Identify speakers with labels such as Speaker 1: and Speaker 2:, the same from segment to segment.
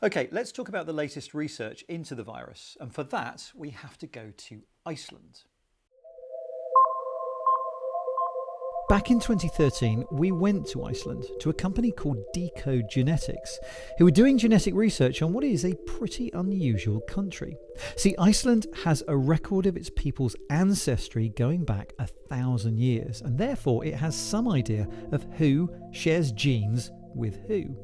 Speaker 1: Okay, let's talk about the latest research into the virus. And for that, we have to go to Iceland. Back in 2013, we went to Iceland to a company called deCODE Genetics, who were doing genetic research on what is a pretty unusual country. See, Iceland has a record of its people's ancestry going back 1,000 years, and therefore it has some idea of who shares genes with who.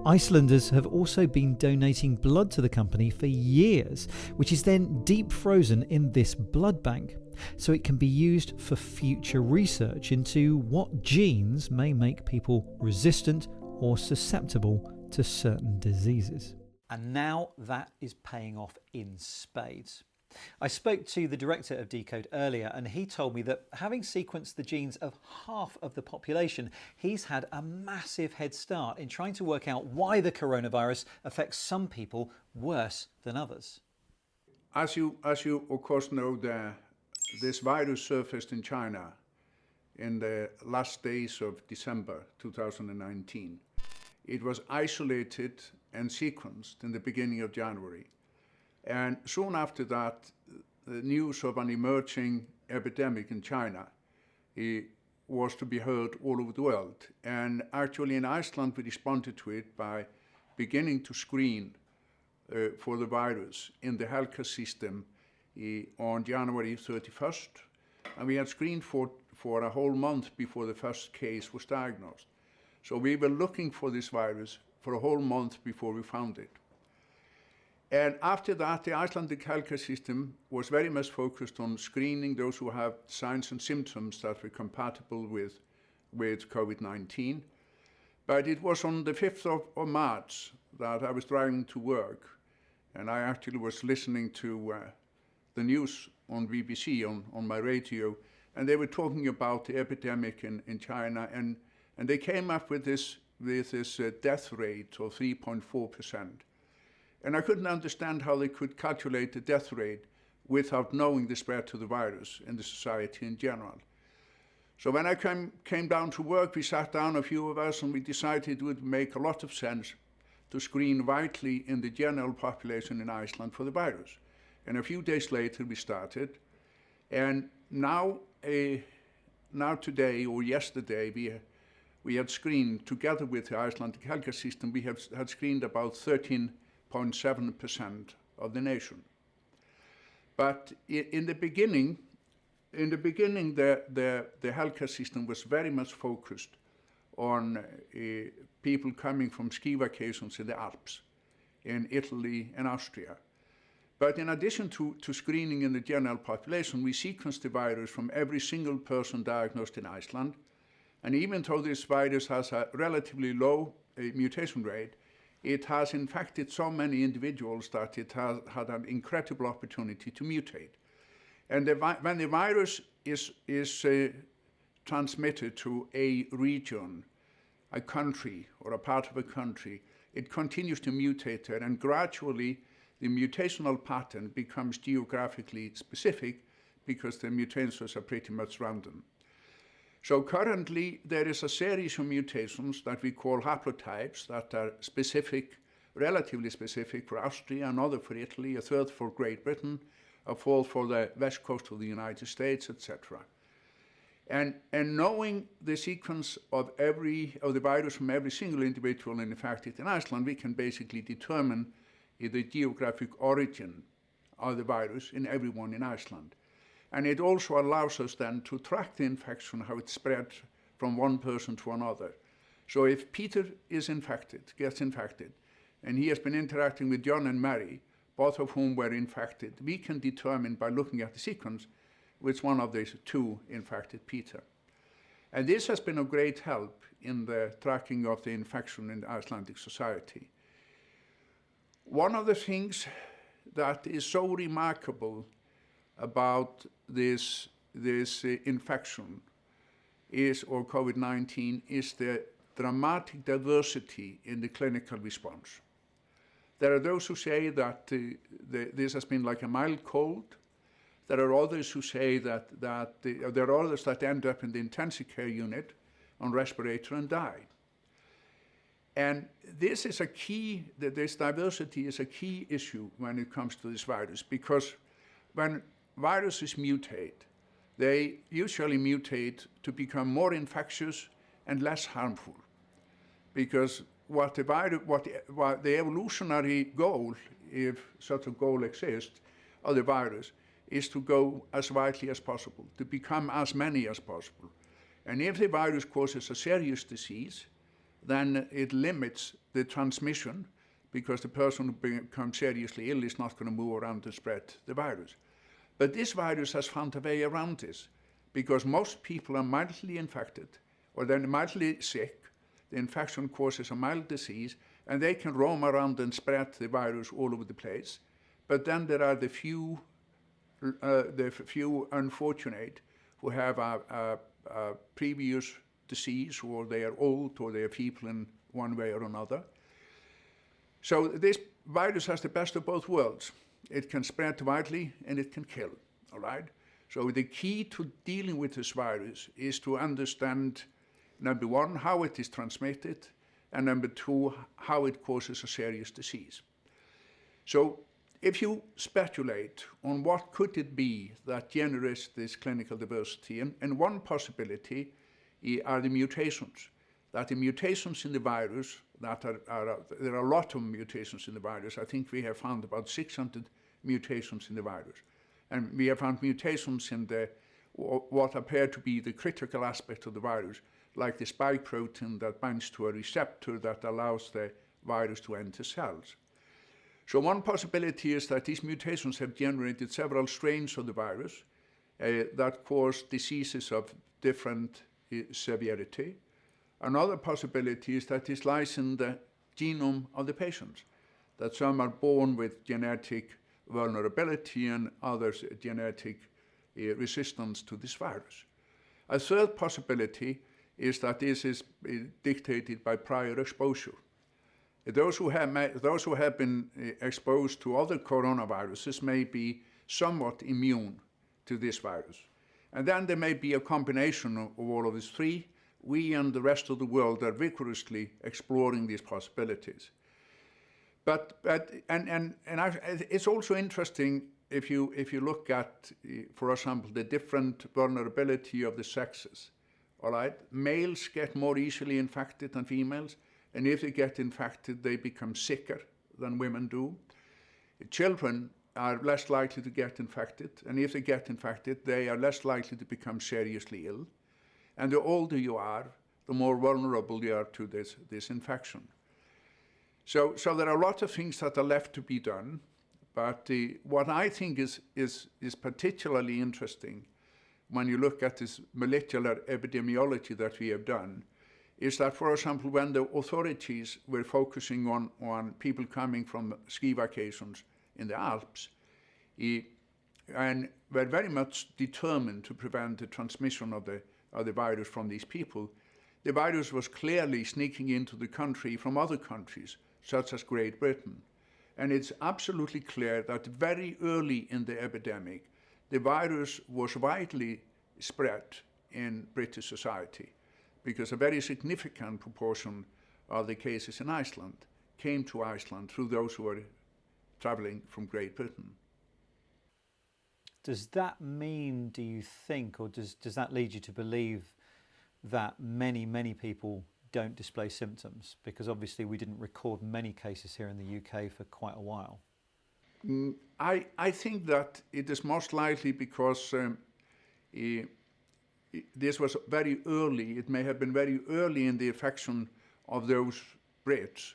Speaker 1: Icelanders have also been donating blood to the company for years, which is then deep frozen in this blood bank, so it can be used for future research into what genes may make people resistant or susceptible to certain diseases. And now that is paying off in spades. I spoke to the director of deCODE earlier, and he told me that having sequenced the genes of half of the population, he's had a massive head start in trying to work out why the coronavirus affects some people worse than others.
Speaker 2: As you of course know, this virus surfaced in China in the last days of December 2019. It was isolated and sequenced in the beginning of January. And soon after that, the news of an emerging epidemic in China was to be heard all over the world. And actually in Iceland, we responded to it by beginning to screen for the virus in the healthcare system on January 31st. And we had screened for a whole month before the first case was diagnosed. So we were looking for this virus for a whole month before we found it. And after that, the Icelandic healthcare system was very much focused on screening those who have signs and symptoms that were compatible with COVID-19. But it was on the 5th of March that I was driving to work, and I actually was listening to the news on BBC, on my radio, and they were talking about the epidemic in China, and they came up with this death rate of 3.4%. And I couldn't understand how they could calculate the death rate without knowing the spread to the virus in the society in general. So when I came down to work, we sat down, a few of us, and we decided it would make a lot of sense to screen widely in the general population in Iceland for the virus. And a few days later, we started. And now today, or yesterday, we had screened, together with the Icelandic healthcare system, we had screened about 13.7% of the nation. But in the beginning, the healthcare system was very much focused on people coming from ski vacations in the Alps, in Italy and Austria. But in addition to screening in the general population, we sequenced the virus from every single person diagnosed in Iceland. And even though this virus has a relatively low mutation rate, it has infected so many individuals that it has had an incredible opportunity to mutate. And when the virus is transmitted to a region, a country, or a part of a country, it continues to mutate there, and gradually the mutational pattern becomes geographically specific because the mutations are pretty much random. So currently, there is a series of mutations that we call haplotypes that are specific, relatively specific for Austria, another for Italy, a third for Great Britain, a fourth for the west coast of the United States, etc. And knowing the sequence of the virus from every single individual infected in Iceland, we can basically determine the geographic origin of the virus in everyone in Iceland. And it also allows us then to track the infection, how it spreads from one person to another. So if Peter gets infected, and he has been interacting with John and Mary, both of whom were infected, we can determine by looking at the sequence which one of these two infected Peter. And this has been of great help in the tracking of the infection in the Icelandic society. One of the things that is so remarkable about this infection or COVID-19 is the dramatic diversity in the clinical response. There are those who say that this has been like a mild cold. There are others who say that there are others that end up in the intensive care unit on respirator and die. And this is a key, this diversity is a key issue when it comes to this virus, because when viruses mutate, they usually mutate to become more infectious and less harmful. Because what the evolutionary goal, if such a goal exists, of the virus, is to go as widely as possible, to become as many as possible. And if the virus causes a serious disease, then it limits the transmission, because the person who becomes seriously ill is not going to move around and spread the virus. But this virus has found a way around this, because most people are mildly infected, or they're mildly sick. The infection causes a mild disease, and they can roam around and spread the virus all over the place. But then there are the few unfortunate who have a previous disease, or they are old, or they are feeble in one way or another. So this virus has the best of both worlds. It can spread widely and it can kill, all right? So the key to dealing with this virus is to understand, number one, how it is transmitted, and number two, how it causes a serious disease. So if you speculate on what could it be that generates this clinical diversity, and one possibility are the mutations. That the mutations in the virus, there are a lot of mutations in the virus. I think we have found about 600 mutations in the virus. And we have found mutations in what appear to be the critical aspect of the virus, like the spike protein that binds to a receptor that allows the virus to enter cells. So one possibility is that these mutations have generated several strains of the virus that cause diseases of different severity. Another possibility is that this lies in the genome of the patients, that some are born with genetic vulnerability and others genetic resistance to this virus. A third possibility is that this is dictated by prior exposure. Those who have been exposed to other coronaviruses may be somewhat immune to this virus. And then there may be a combination of all of these three. We and the rest of the world are vigorously exploring these possibilities. It's also interesting if you look at, for example, the different vulnerability of the sexes. All right, males get more easily infected than females, and if they get infected, they become sicker than women do. Children are less likely to get infected, and if they get infected, they are less likely to become seriously ill. And the older you are, the more vulnerable you are to this infection. So there are a lot of things that are left to be done, but what I think is particularly interesting when you look at this molecular epidemiology that we have done is that, for example, when the authorities were focusing on people coming from ski vacations in the Alps, and were very much determined to prevent the transmission of the virus from these people, the virus was clearly sneaking into the country from other countries, such as Great Britain. And it's absolutely clear that very early in the epidemic, the virus was widely spread in British society, because a very significant proportion of the cases in Iceland came to Iceland through those who were traveling from Great Britain.
Speaker 1: Does that mean, do you think, or does that lead you to believe that many people don't display symptoms? Because obviously we didn't record many cases here in the UK for quite a while.
Speaker 2: I think that it is most likely because this was very early. It may have been very early in the infection of those Brits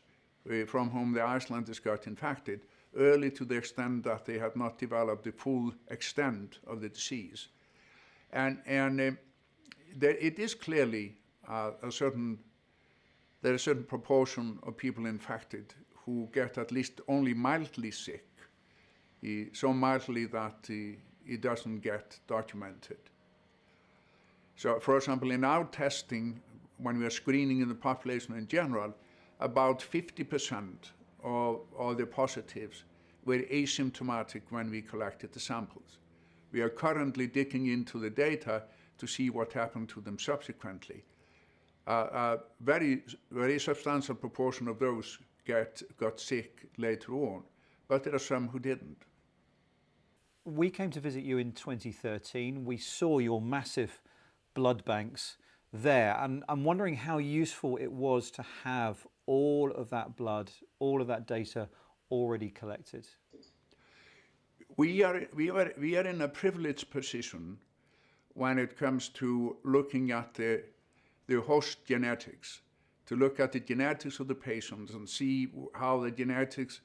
Speaker 2: from whom the Icelanders got infected, early to the extent that they had not developed the full extent of the disease. And it is clearly there is a certain proportion of people infected who get at least only mildly sick, so mildly that it doesn't get documented. So, for example, in our testing, when we are screening in the population in general, about 50% of the positives were asymptomatic when we collected the samples. We are currently digging into the data to see what happened to them subsequently. A very substantial proportion of those got sick later on, but there are some who didn't.
Speaker 1: We came to visit you in 2013. We saw your massive blood banks there, and I'm wondering how useful it was to have all of that blood, all of that data already collected.
Speaker 2: We are in a privileged position when it comes to looking at the host genetics, to look at the genetics of the patients and see how the genetics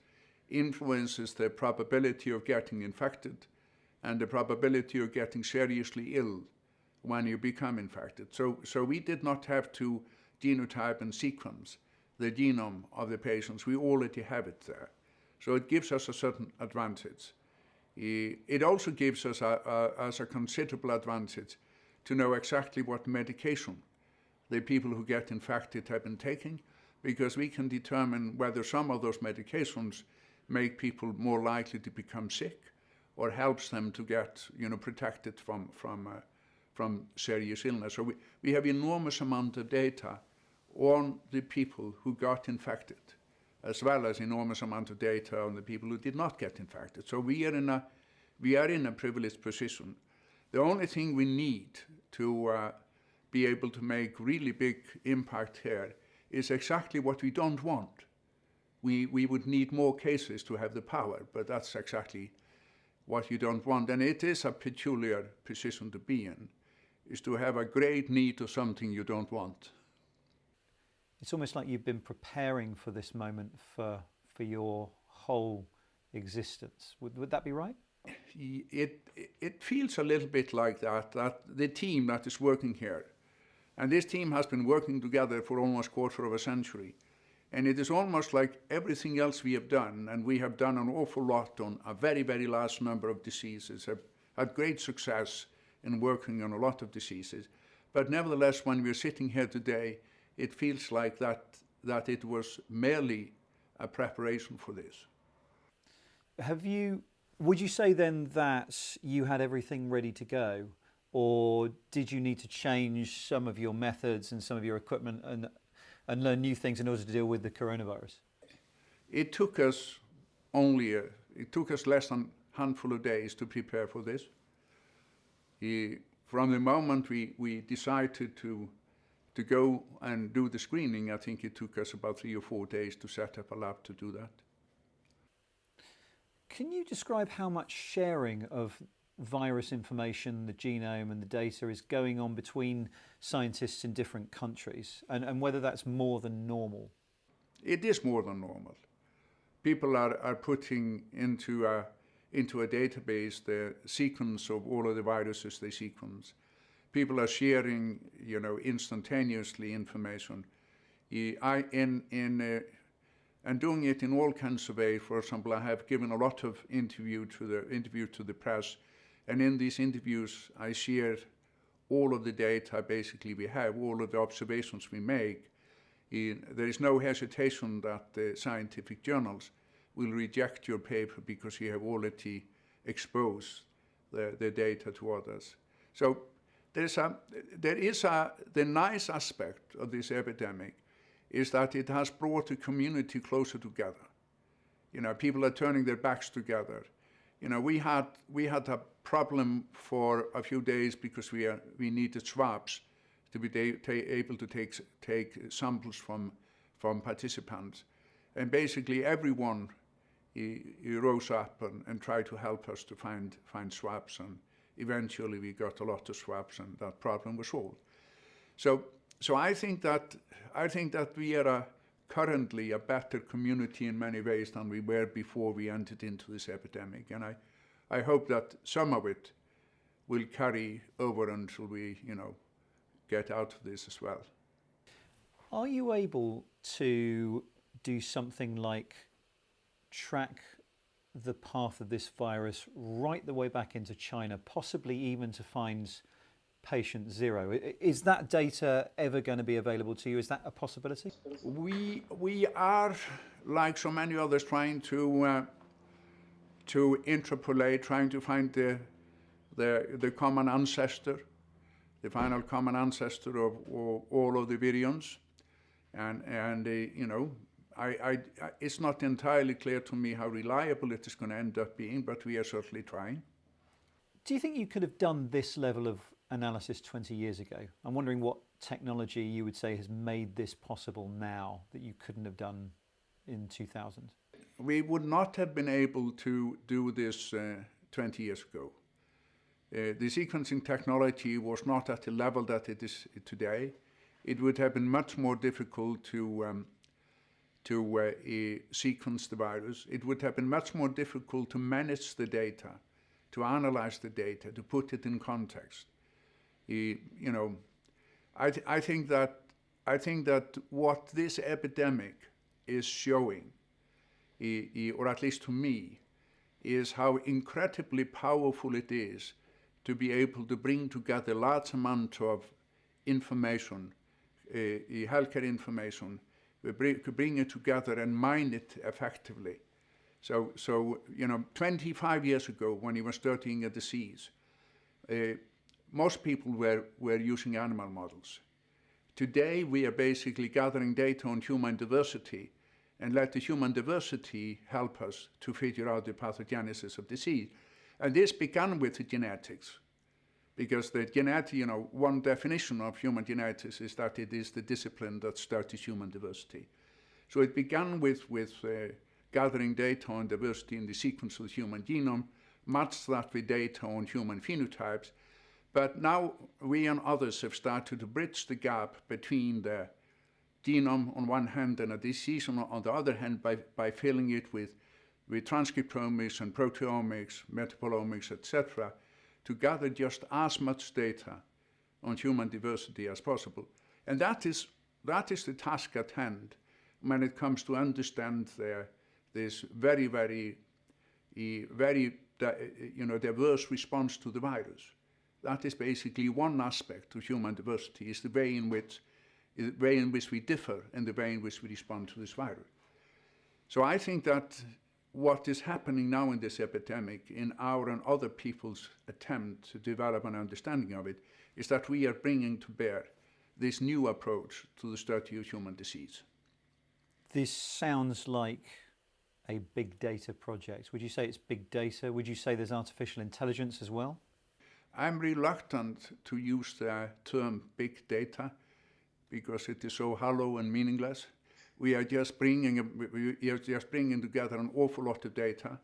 Speaker 2: influences the probability of getting infected and the probability of getting seriously ill when you become infected. So we did not have to genotype and sequence the genome of the patients. We already have it there. So it gives us a certain advantage. It also gives us a considerable advantage to know exactly what medication the people who get infected have been taking, because we can determine whether some of those medications make people more likely to become sick or helps them to get protected from serious illness. So we have enormous amount of data on the people who got infected, as well as enormous amount of data on the people who did not get infected. So we are in a privileged position. The only thing we need to be able to make really big impact here is exactly what we don't want. We would need more cases to have the power, but that's exactly what you don't want. And it is a peculiar position to be in, is to have a great need of something you don't want.
Speaker 1: It's almost like you've been preparing for this moment for your whole existence. Would that be right?
Speaker 2: It feels a little bit like that the team that is working here, and this team has been working together for almost a quarter of a century, and it is almost like everything else we have done, and we have done an awful lot on a very, very large number of diseases, have had great success in working on a lot of diseases, but nevertheless, when we're sitting here today, it feels like that it was merely a preparation for this.
Speaker 1: Would you say then that you had everything ready to go, or did you need to change some of your methods and some of your equipment and learn new things in order to deal with the coronavirus?
Speaker 2: It took us less than a handful of days to prepare for this. From the moment we decided to go and do the screening, I think it took us about 3 or 4 days to set up a lab to do that.
Speaker 1: Can you describe how much sharing of virus information, the genome and the data is going on between scientists in different countries, and whether that's more than normal?
Speaker 2: It is more than normal. People are putting into a database the sequence of all of the viruses they sequence. People are sharing, instantaneously information. And doing it in all kinds of ways. For example, I have given a lot of interview to the press, and in these interviews I share all of the data basically we have, all of the observations we make. There is no hesitation that the scientific journals will reject your paper because you have already exposed the data to others. So the nice aspect of this epidemic is that it has brought the community closer together. People are turning their backs together. We had a problem for a few days because we needed swabs to be able to take samples from participants, and basically everyone he rose up and tried to help us to find swabs, and eventually we got a lot of swabs, and that problem was solved. So I think that we are currently a better community in many ways than we were before we entered into this epidemic, and I hope that some of it will carry over until we get out of this as well.
Speaker 1: Are you able to do something like track the path of this virus right the way back into China, possibly even to find patient zero? Is that data ever going to be available to you? Is that a possibility?
Speaker 2: We are, like so many others, trying to interpolate, trying to find the common ancestor. the final common ancestor of all of the virions. And you know, it's not entirely clear to me how reliable it is going to end up being, but we are certainly trying.
Speaker 1: Do you think you could have done this level of analysis 20 years ago? I'm wondering what technology you would say has made this possible now that you couldn't have done in 2000?
Speaker 2: We would not have been able to do this 20 years ago. The sequencing technology was not at the level that it is today. It would have been much more difficult to sequence the virus. It would have been much more difficult to manage the data, to analyze the data, to put it in context. You know, I think that what this epidemic is showing, or at least to me, is how incredibly powerful it is to be able to bring together large amount of information, healthcare information, bring it together and mine it effectively. So you know, 25 years ago, when he was studying a disease, most people were using animal models. Today, we are basically gathering data on human diversity and let the human diversity help us to figure out the pathogenesis of disease. And this began with the genetics, because the genetic, you know, one definition of human genetics is that it is the discipline that studies human diversity. So it began with gathering data on diversity in the sequence of the human genome, matched that with data on human phenotypes. But now we and others have started to bridge the gap between the genome on one hand and a disease on the other hand by filling it with transcriptomics and proteomics, metabolomics, etc., to gather just as much data on human diversity as possible. And that is the task at hand when it comes to understand this very diverse response to the virus. That is basically one aspect of human diversity, is the way in which we differ and the way in which we respond to this virus. So I think that what is happening now in this epidemic, in our and other people's attempt to develop an understanding of it, is that we are bringing to bear this new approach to the study of human disease.
Speaker 1: This sounds like a big data project. Would you say it's big data? Would you say there's artificial intelligence as well?
Speaker 2: I'm reluctant to use the term big data because it is so hollow and meaningless. We are just bringing together an awful lot of data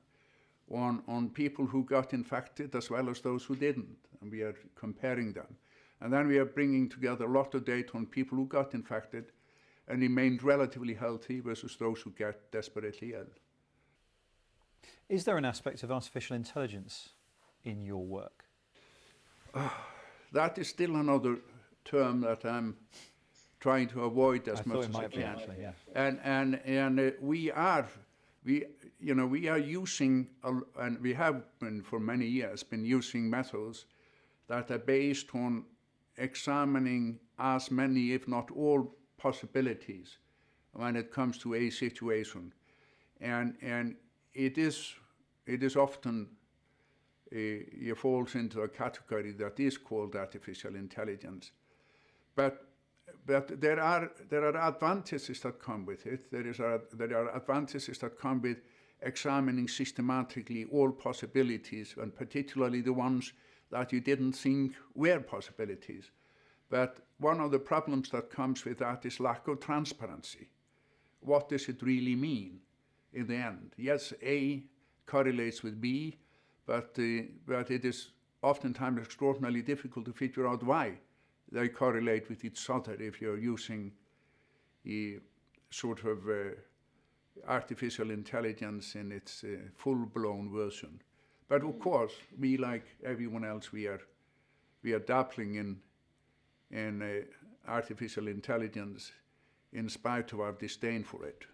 Speaker 2: on people who got infected as well as those who didn't, and we are comparing them. And then we are bringing together a lot of data on people who got infected and remained relatively healthy versus those who get desperately ill.
Speaker 1: Is there an aspect of artificial intelligence in your work?
Speaker 2: That is still another term that I'm trying to avoid as much as I can.
Speaker 1: Actually, yeah.
Speaker 2: And we are using, and we have been for many years been using methods that are based on examining as many, if not all, possibilities when it comes to a situation, and it is often it falls into a category that is called artificial intelligence, but there are advantages that come with it. There are advantages that come with examining systematically all possibilities, and particularly the ones that you didn't think were possibilities. But one of the problems that comes with that is lack of transparency. What does it really mean in the end? Yes, A correlates with B, but it is oftentimes extraordinarily difficult to figure out why they correlate with each other if you're using a sort of artificial intelligence in its full-blown version. But of course, we, like everyone else, we are dabbling in artificial intelligence in spite of our disdain for it.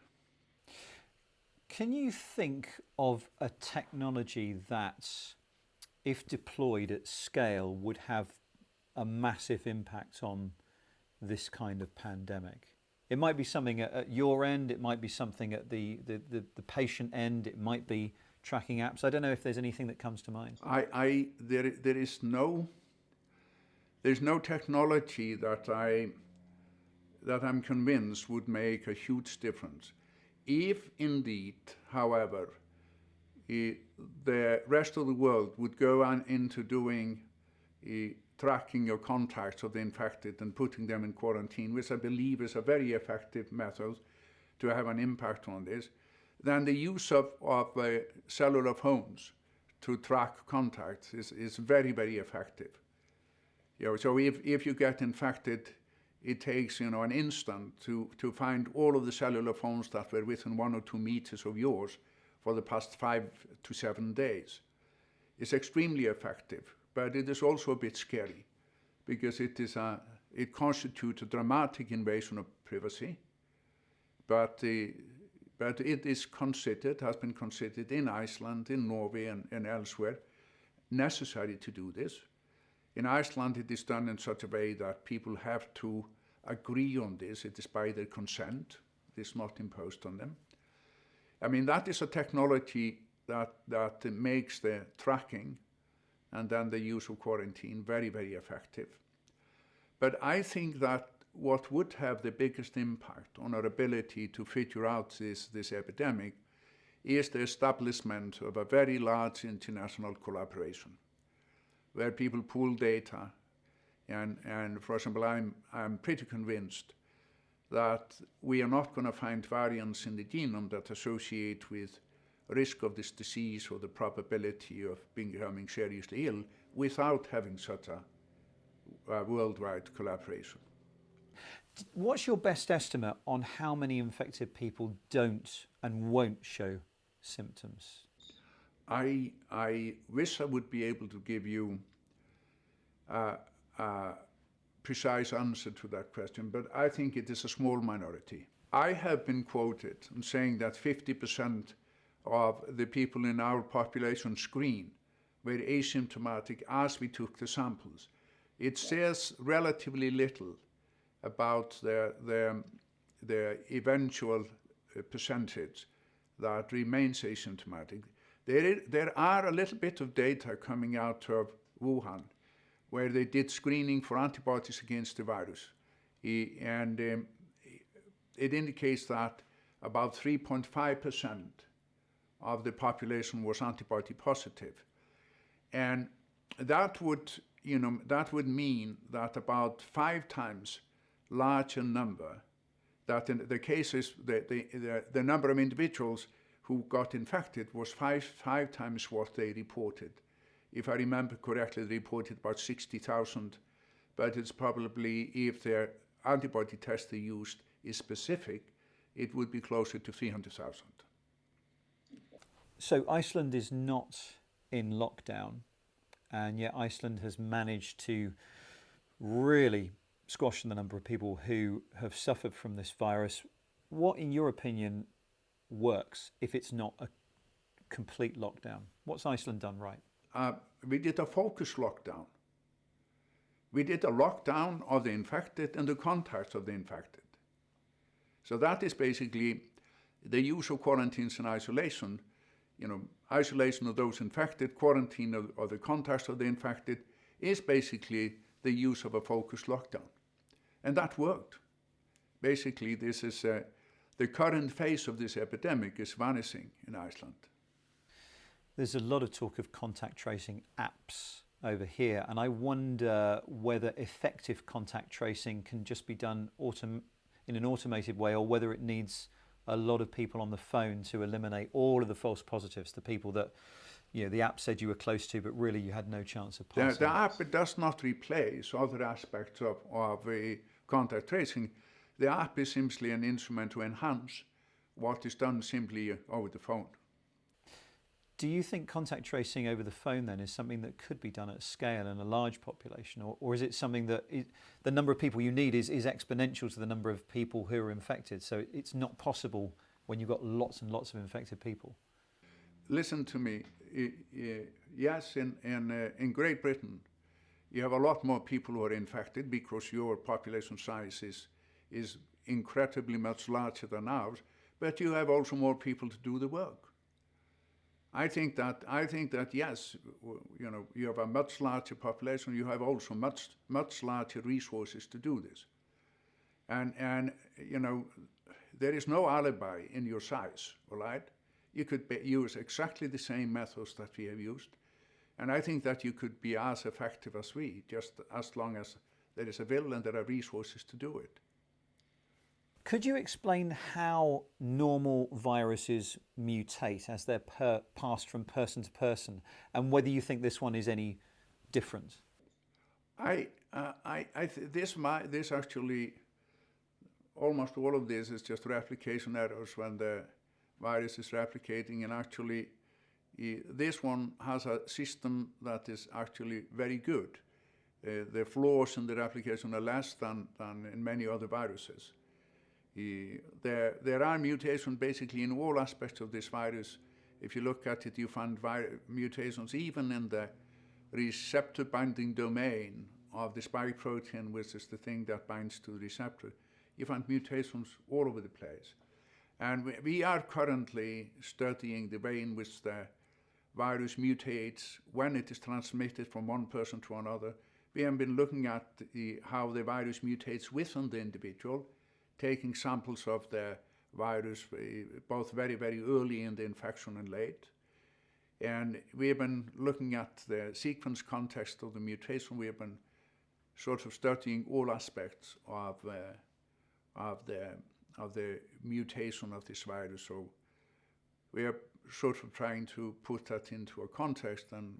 Speaker 1: Can you think of a technology that, if deployed at scale, would have a massive impact on this kind of pandemic? It might be something at your end, it might be something at the patient end, it might be tracking apps. I don't know if there's anything that comes to mind.
Speaker 2: There is no there's no technology that I'm convinced would make a huge difference. If indeed, however, the rest of the world would go on into doing tracking your contacts of the infected and putting them in quarantine, which I believe is a very effective method to have an impact on this, then the use of cellular phones to track contacts is very, very effective. So if you get infected, it takes an instant to find all of the cellular phones that were within 1 or 2 meters of yours for the past 5 to 7 days. It's extremely effective, but it is also a bit scary because it constitutes a dramatic invasion of privacy. But it is considered, has been considered in Iceland, in Norway, and elsewhere, necessary to do this. In Iceland, it is done in such a way that people have to agree on this. It is by their consent. It is not imposed on them. I mean, that is a technology that makes the tracking and then the use of quarantine very, very effective. But I think that what would have the biggest impact on our ability to figure out this epidemic is the establishment of a very large international collaboration where people pool data. And for example, I'm pretty convinced that we are not going to find variants in the genome that associate with risk of this disease or the probability of becoming seriously ill without having such a worldwide collaboration.
Speaker 1: What's your best estimate on how many infected people don't and won't show symptoms?
Speaker 2: I wish I would be able to give you a precise answer to that question, but I think it is a small minority. I have been quoted in saying that 50% of the people in our population screen were asymptomatic as we took the samples. It says relatively little about the eventual percentage that remains asymptomatic. There are a little bit of data coming out of Wuhan where they did screening for antibodies against the virus. And it indicates that about 3.5% of the population was antibody positive. And that would mean that about 5 times larger number, that in the cases, the number of individuals who got infected was five times what they reported. If I remember correctly, they reported about 60,000, but it's probably, if their antibody test they used is specific, it would be closer to 300,000.
Speaker 1: So Iceland is not in lockdown, and yet Iceland has managed to really squash the number of people who have suffered from this virus. What, in your opinion, works if it's not a complete lockdown? What's Iceland done right?
Speaker 2: We did a focused lockdown. We did a lockdown of the infected and the contacts of the infected. So that is basically the use of quarantines and isolation. Isolation of those infected, quarantine of the contacts of the infected is basically the use of a focused lockdown. And that worked. Basically, this is the current phase of this epidemic is vanishing in Iceland.
Speaker 1: There's a lot of talk of contact tracing apps over here, and I wonder whether effective contact tracing can just be done in an automated way, or whether it needs a lot of people on the phone to eliminate all of the false positives, the people that the app said you were close to, but really you had no chance of passing.
Speaker 2: The app does not replace other aspects of contact tracing. The app is simply an instrument to enhance what is done simply over the phone.
Speaker 1: Do you think contact tracing over the phone then is something that could be done at scale in a large population, or is it something that the number of people you need is exponential to the number of people who are infected, so it's not possible when you've got lots and lots of infected people?
Speaker 2: Listen to me. Yes, in Great Britain, you have a lot more people who are infected because your population size is incredibly much larger than ours, but you have also more people to do the work. I think that yes, you know, you have a much larger population. You have also much larger resources to do this, and you know, there is no alibi in your size. All right, you could use exactly the same methods that we have used, and I think that you could be as effective as we, just as long as there is a will and there are resources to do it.
Speaker 1: Could you explain how normal viruses mutate as they're passed from person to person, and whether you think this one is any different?
Speaker 2: This actually, almost all of this is just replication errors when the virus is replicating, and actually this one has a system that is actually very good. The flaws in the replication are less than in many other viruses. There are mutations basically in all aspects of this virus. If you look at it, you find mutations even in the receptor binding domain of the spike protein, which is the thing that binds to the receptor. You find mutations all over the place. And we are currently studying the way in which the virus mutates when it is transmitted from one person to another. We have been looking at how the virus mutates within the individual, taking samples of the virus both very, very early in the infection and late. And we have been looking at the sequence context of the mutation. We have been sort of studying all aspects of the mutation of this virus. So we are sort of trying to put that into a context, and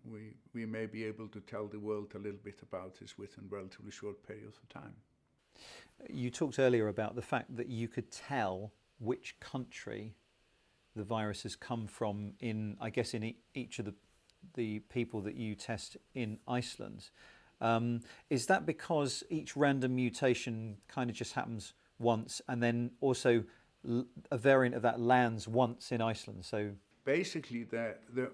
Speaker 2: we may be able to tell the world a little bit about this within relatively short periods of time.
Speaker 1: You talked earlier about the fact that you could tell which country the virus has come from in, I guess, in each of the people that you test in Iceland. Is that because each random mutation kind of just happens once, and then also a variant of that lands once in Iceland? So
Speaker 2: basically,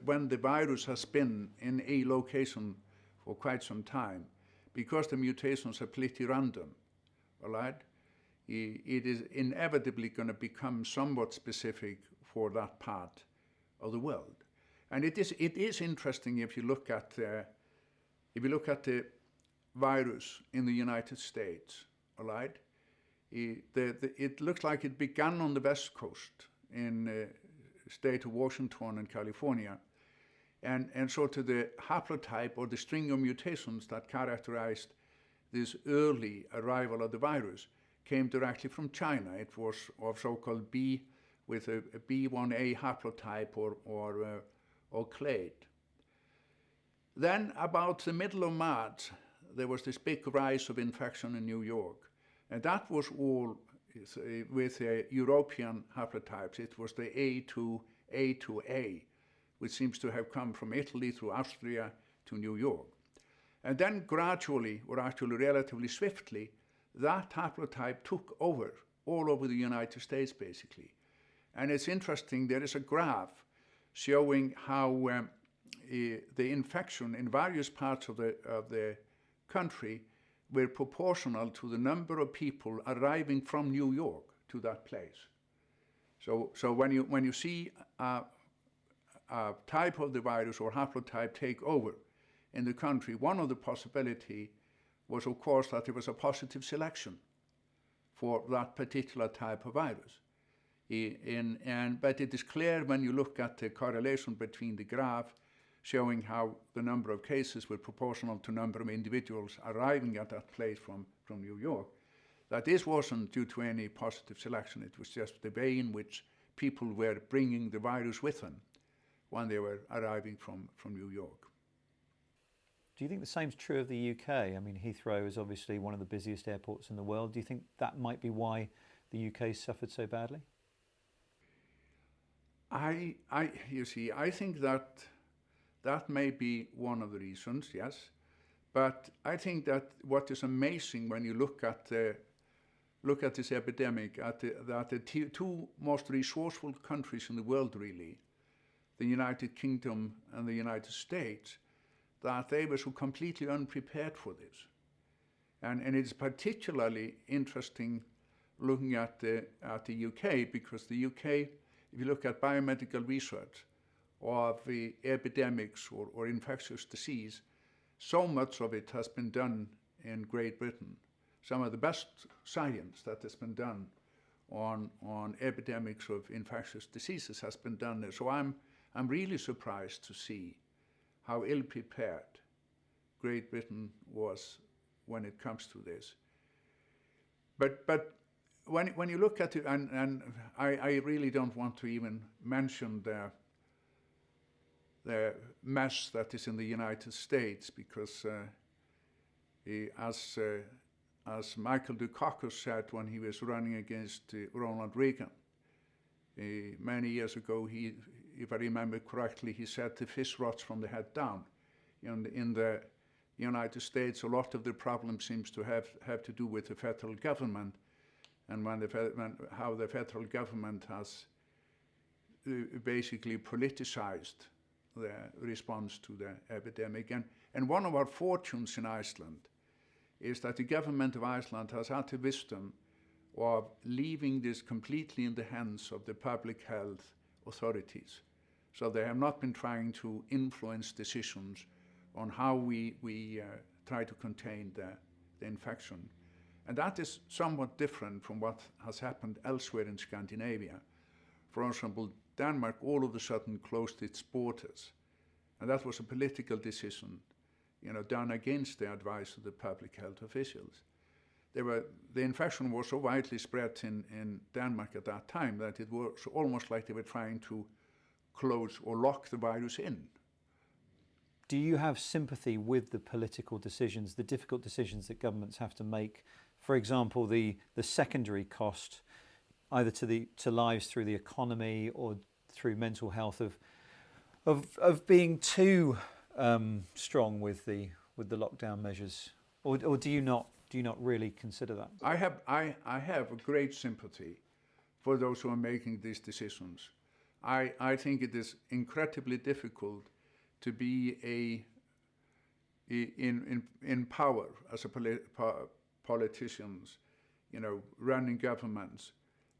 Speaker 2: when the virus has been in a location for quite some time, because the mutations are pretty random, all right, it is inevitably going to become somewhat specific for that part of the world. And it is interesting if you look at the virus in the United States, all right. It looks like it began on the West Coast in the state of Washington and California, and so to the haplotype or the string of mutations that characterized this early arrival of the virus came directly from China. It was of so-called B with a B1A haplotype or clade. Then about the middle of March, there was this big rise of infection in New York. And that was all with European haplotypes. It was the A2A, which seems to have come from Italy through Austria to New York. And then gradually, or actually relatively swiftly, that haplotype took over all over the United States, basically. And it's interesting, there is a graph showing how the infection in various parts of the country were proportional to the number of people arriving from New York to that place. So when you see a type of the virus or haplotype take over in the country, one of the possibility was, of course, that there was a positive selection for that particular type of virus. But it is clear when you look at the correlation between the graph showing how the number of cases were proportional to number of individuals arriving at that place from New York, that this wasn't due to any positive selection. It was just the way in which people were bringing the virus with them when they were arriving from New York.
Speaker 1: Do you think the same's true of the UK? I mean, Heathrow is obviously one of the busiest airports in the world. Do you think that might be why the UK suffered so badly?
Speaker 2: You see, I think that may be one of the reasons, yes. But I think that what is amazing when you look at this epidemic, that the two most resourceful countries in the world, really, the United Kingdom and the United States, that they were so completely unprepared for this. And it's particularly interesting looking at the UK, because the UK, if you look at biomedical research, of the epidemics or infectious disease, so much of it has been done in Great Britain. Some of the best science that has been done on epidemics of infectious diseases has been done there. So I'm really surprised to see how ill-prepared Great Britain was when it comes to this. But when you look at it, and I really don't want to even mention the mess that is in the United States, because as Michael Dukakis said when he was running against Ronald Reagan many years ago, if I remember correctly, he said the fish rots from the head down. In the United States, a lot of the problem seems to have to do with the federal government, and how the federal government has basically politicized the response to the epidemic. And one of our fortunes in Iceland is that the government of Iceland has had the wisdom of leaving this completely in the hands of the public health authorities. So they have not been trying to influence decisions on how we try to contain the infection. And that is somewhat different from what has happened elsewhere in Scandinavia. For example, Denmark all of a sudden closed its borders. And that was a political decision, done against the advice of the public health officials. The infection was so widely spread in Denmark at that time that it was almost like they were trying to close or lock the virus in.
Speaker 1: Do you have sympathy with the political decisions, the difficult decisions that governments have to make? For example, the secondary cost, either to lives through the economy or through mental health, of being too strong with the lockdown measures, or do you not really consider that?
Speaker 2: I have a great sympathy for those who are making these decisions. I think it is incredibly difficult to be in power as a politicians, running governments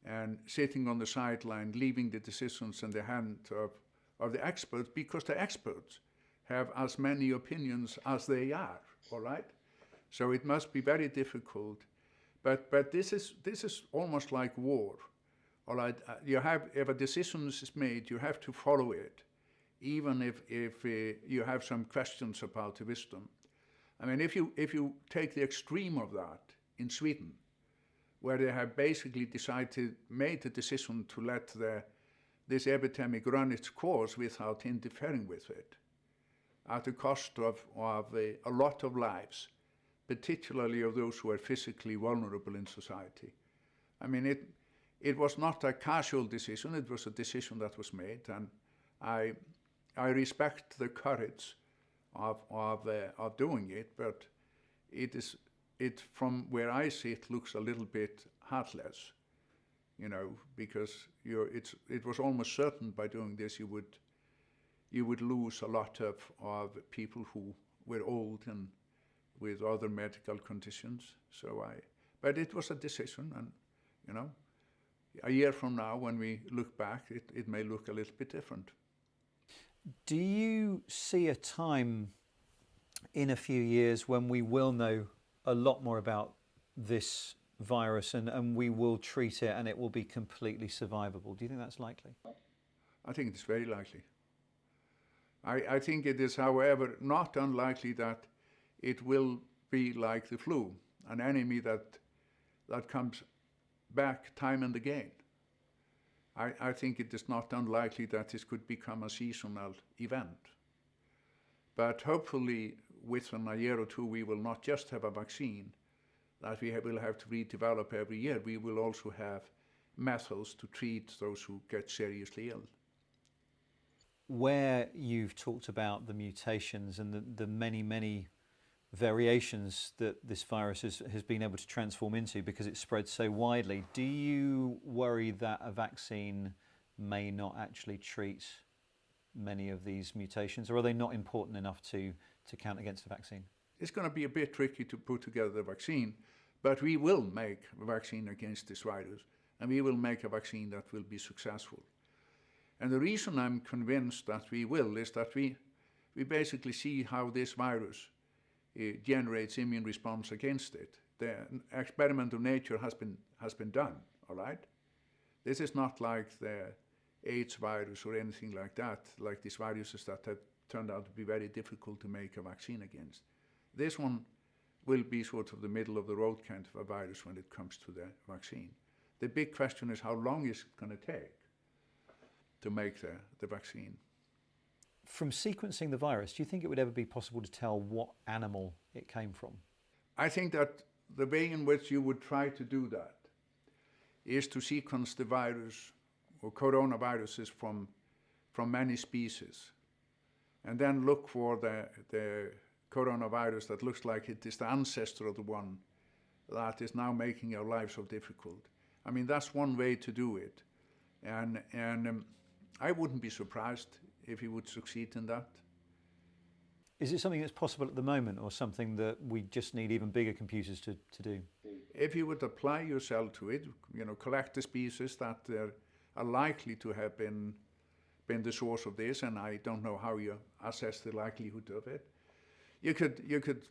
Speaker 2: and sitting on the sideline, leaving the decisions in the hand of the experts, because the experts have as many opinions as they are, all right? So it must be very difficult. But this is almost like war, all right? If a decision is made, you have to follow it, even if you have some questions about the wisdom. I mean, if you take the extreme of that in Sweden, where they have basically made the decision to let this epidemic run its course without interfering with it, at the cost of a lot of lives, particularly of those who are physically vulnerable in society. I mean, it was not a casual decision, it was a decision that was made, and I respect the courage of doing it, but it from where I sit looks a little bit heartless, because it was almost certain by doing this you would lose a lot of people who were old and with other medical conditions. But it was a decision, and a year from now, when we look back, it may look a little bit different.
Speaker 1: Do you see a time in a few years when we will know a lot more about this virus and we will treat it and it will be completely survivable? Do you think that's likely?
Speaker 2: I think it's very likely. I think it is, however, not unlikely that it will be like the flu, an enemy that comes back time and again. I think it is not unlikely that this could become a seasonal event. But hopefully, within a year or two, we will not just have a vaccine that we will have to redevelop every year. We will also have methods to treat those who get seriously ill.
Speaker 1: Where you've talked about the mutations and the many variations that this virus has been able to transform into because it spreads so widely, do you worry that a vaccine may not actually treat many of these mutations, or are they not important enough to count against a vaccine?
Speaker 2: It's going to be a bit tricky to put together a vaccine, but we will make a vaccine against this virus, and we will make a vaccine that will be successful. And the reason I'm convinced that we will is that we basically see how this virus generates immune response against it. The experiment of nature has been done, all right? This is not like the AIDS virus or anything like that, like these viruses that have turned out to be very difficult to make a vaccine against. This one will be sort of the middle of the road kind of a virus when it comes to the vaccine. The big question is how long is it going to take to make the vaccine?
Speaker 1: From sequencing the virus, do you think it would ever be possible to tell what animal it came from?
Speaker 2: I think that the way in which you would try to do that is to sequence the virus or coronaviruses from many species, and then look for the coronavirus that looks like it is the ancestor of the one that is now making our lives so difficult. I mean, that's one way to do it, and I wouldn't be surprised if he would succeed in that.
Speaker 1: Is it something that's possible at the moment, or something that we just need even bigger computers to do?
Speaker 2: If you would apply yourself to it, collect the species that are likely to have been the source of this, and I don't know how you assess the likelihood of it. You could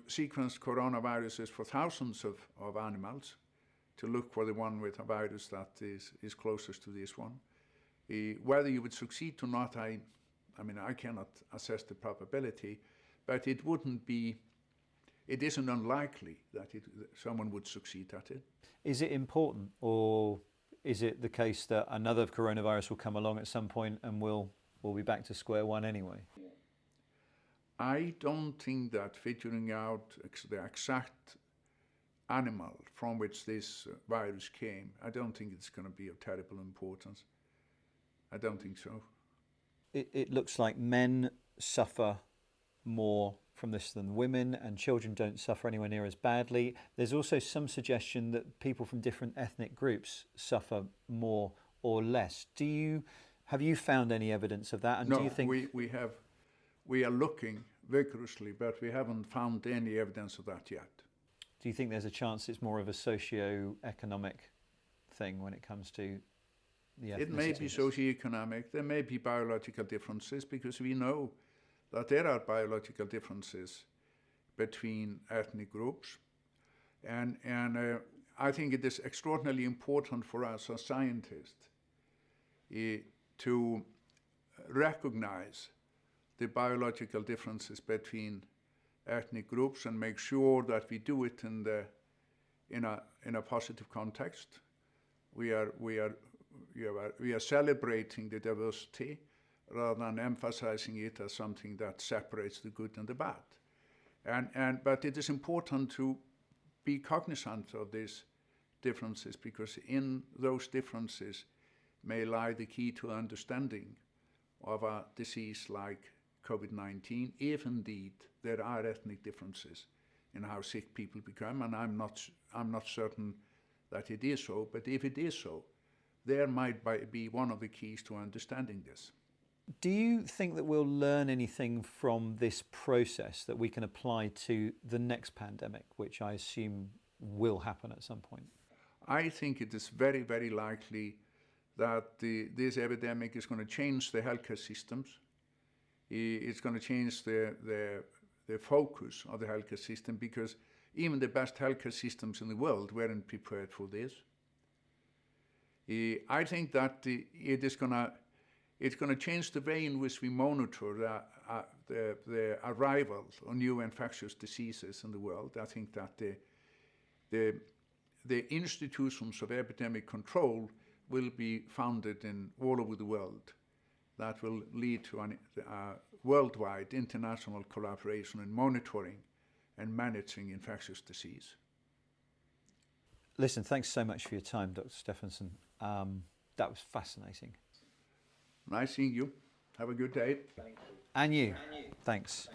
Speaker 2: sequence coronaviruses for thousands of animals to look for the one with a virus that is closest to this one. Whether you would succeed or not, I cannot assess the probability, but it isn't unlikely that someone would succeed at it.
Speaker 1: Is it important, or is it the case that another coronavirus will come along at some point and we'll be back to square one anyway?
Speaker 2: I don't think that figuring out the exact animal from which this virus came, I don't think it's going to be of terrible importance. I don't think so.
Speaker 1: It looks like men suffer more from this than women, and children don't suffer anywhere near as badly. There's also some suggestion that people from different ethnic groups suffer more or less. Have you found any evidence of that? And
Speaker 2: no,
Speaker 1: do you think
Speaker 2: we are looking vigorously, but we haven't found any evidence of that yet.
Speaker 1: Do you think there's a chance it's more of a socio-economic thing when it comes to the ethnicity?
Speaker 2: It may be socioeconomic. There may be biological differences, because we know that there are biological differences between ethnic groups. And I think it is extraordinarily important for us as scientists to recognize the biological differences between ethnic groups and make sure that we do it in a positive context. We are celebrating the diversity rather than emphasizing it as something that separates the good and the bad. But it is important to be cognizant of these differences, because in those differences may lie the key to understanding of a disease like COVID-19, if indeed there are ethnic differences in how sick people become, and I'm not certain that it is so, but if it is so, there might be one of the keys to understanding this.
Speaker 1: Do you think that we'll learn anything from this process that we can apply to the next pandemic, which I assume will happen at some point?
Speaker 2: I think it is very, very likely that this epidemic is going to change the healthcare systems. It's going to change the focus of the healthcare system, because even the best healthcare systems in the world weren't prepared for this. I think that it's going to change the way in which we monitor the arrival of new infectious diseases in the world. I think that the institutions of epidemic control will be founded all over the world. That will lead to a worldwide international collaboration in monitoring and managing infectious disease.
Speaker 1: Listen, thanks so much for your time, Dr. Stefánsson. That was fascinating.
Speaker 2: Nice seeing you. Have a good day.
Speaker 1: And you. Thanks.